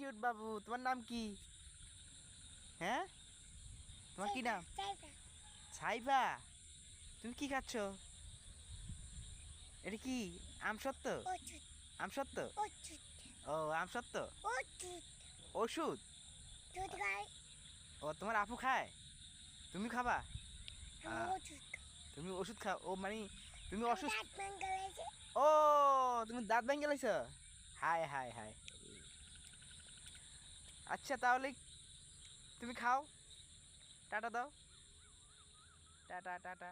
Cute বাবু, তোমার নাম কি? হ্যাঁ, তোমার কি নাম? সাইফা। তুমি কি খাচ্ছ? এটা কি? আমসত্ত্ব? আমসত্ত্ব? ও আমসত্ত্ব, ওষুধ। ও তোমার আপু খায়, তুমি খাবা? তুমি ওষুধ খাও, ও মানে তুমি অসুস্থ? ও তুমি দাঁত ভেঙে গেলাইছ? হায় হায় হায়। আচ্ছা তাহলে তুমি খাও, টাটা দাও, টাটা টাটা।